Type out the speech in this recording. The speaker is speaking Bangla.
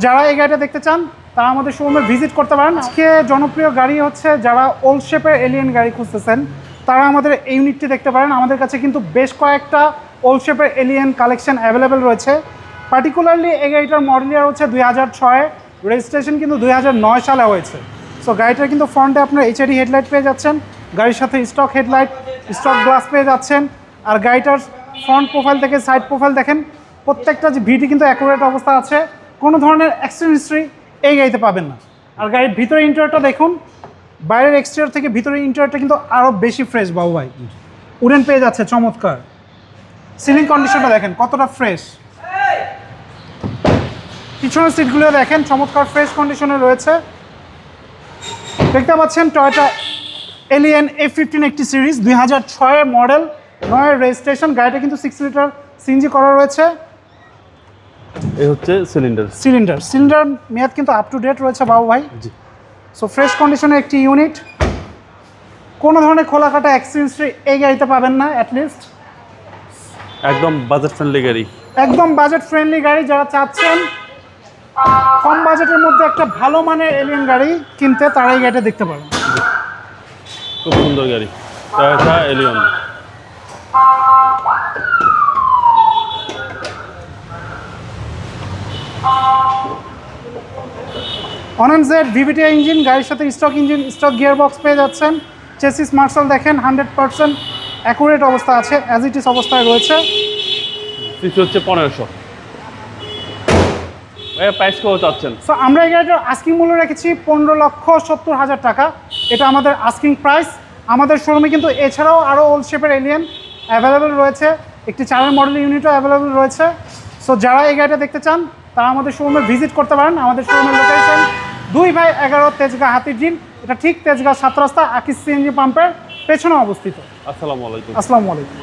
যারা এই গাড়িটা দেখতে চান তারা আমাদের শোরুমে ভিজিট করতে পারেন। আজকে জনপ্রিয় গাড়ি হচ্ছে যারা ওল্ড শেপের এলিয়েন গাড়ি খুঁজতেছেন তারা আমাদের এই ইউনিটটি দেখতে পারেন। আমাদের কাছে কিন্তু বেশ কয়েকটা ওল্ড শেপের এলিয়েন কালেকশন অ্যাভেলেবেল রয়েছে। পার্টিকুলারলি এই গাড়িটার মডেল ইয়ার হচ্ছে 2006, রেজিস্ট্রেশন কিন্তু 2009 সালে হয়েছে। সো গাড়িটার কিন্তু ফ্রন্টে আপনার এইচআইডি হেডলাইট পেয়ে যাচ্ছেন, গাড়ির সাথে স্টক হেডলাইট, স্টক গ্লাস পেয়ে যাচ্ছেন। আর গাড়িটার ফ্রন্ট প্রোফাইল থেকে সাইড প্রোফাইল দেখেন, প্রত্যেকটা যে ভিটি কিন্তু অ্যাকুরেট অবস্থা আছে, কোনো ধরনের অ্যাক্সিডেন্ট হিস্ট্রি এই গাড়িতে পাবেন না। আর গাড়ির ভিতরে ইন্টেরিয়রটা দেখুন, বাইরের এক্সটেরিয়র থেকে ভিতরে ইন্টেরিয়রটা কিন্তু আরও বেশি ফ্রেশ বাবু ভাই। উডেন পেয়ে যাচ্ছে চমৎকার। সিলিং কন্ডিশনটা দেখেন কতটা ফ্রেশ। পিছনের সিটগুলো দেখেন চমৎকার ফ্রেশ কন্ডিশনে রয়েছে। দেখতে পাচ্ছেন টয়োটা এলিয়েন A15 একটি সিরিজ, 2006 মডেল, 9 রেজিস্ট্রেশন। গাড়িটা কিন্তু 6 লিটার সিএনজি করা রয়েছে। এই হচ্ছে সিলিন্ডার মেয়াদ কিন্তু আপ টু ডেট রয়েছে বাবু ভাই। সো ফ্রেশ কন্ডিশনের একটি ইউনিট, কোনো ধরনের খোলাকাটা অ্যাক্সিডেন্ট এই গাড়িতে পাবেন না। অ্যাটলিস্ট একদম বাজেট ফ্রেন্ডলি গাড়ি, একদম বাজেট ফ্রেন্ডলি গাড়ি। যারা চাচ্ছেন কম বাজেটের মধ্যে একটা ভালো মানের এলিয়েন গাড়ি কিনতে তারা এই গাড়িটা দেখতে পারেন। খুব সুন্দর গাড়ি, টয়োটা এলিয়ন। অনএনজেড ভিভিটি ইঞ্জিন, গাড়ির সাথে stock engine, stock gear box পেয়ে যাচ্ছেন। চেসিস মার্শাল দেখেন 100% অ্যাকুরেট অবস্থা আছে, অ্যাজ ইট ইস অবস্থায় রয়েছে। সিসি হচ্ছে 1500। প্রাইস কত চাচ্ছেন? সো আমরা এই গাড়িটার আস্কিং মূল্য রেখেছি 15,70,000 টাকা। এটা আমাদের আস্কিং প্রাইস। আমাদের শোরুমে কিন্তু এছাড়াও আরও ওল্ড শেপের এলিয়েন অ্যাভেলেবেল রয়েছে, একটি 4 মডেল ইউনিটও অ্যাভেলেবেল রয়েছে। সো যারা এই গাড়িটা দেখতে চান তারা আমাদের শোরুমে ভিজিট করতে পারেন। আমাদের শোরুমের লোকেশন 2/11 তেজগাঁ হাতিরঝিল। এটা ঠিক তেজগাঁ 7 রাস্তা আকিস সিএনজি পাম্পের পেছনে অবস্থিত। আসসালামু আলাইকুম। আসসালামু আলাইকুম।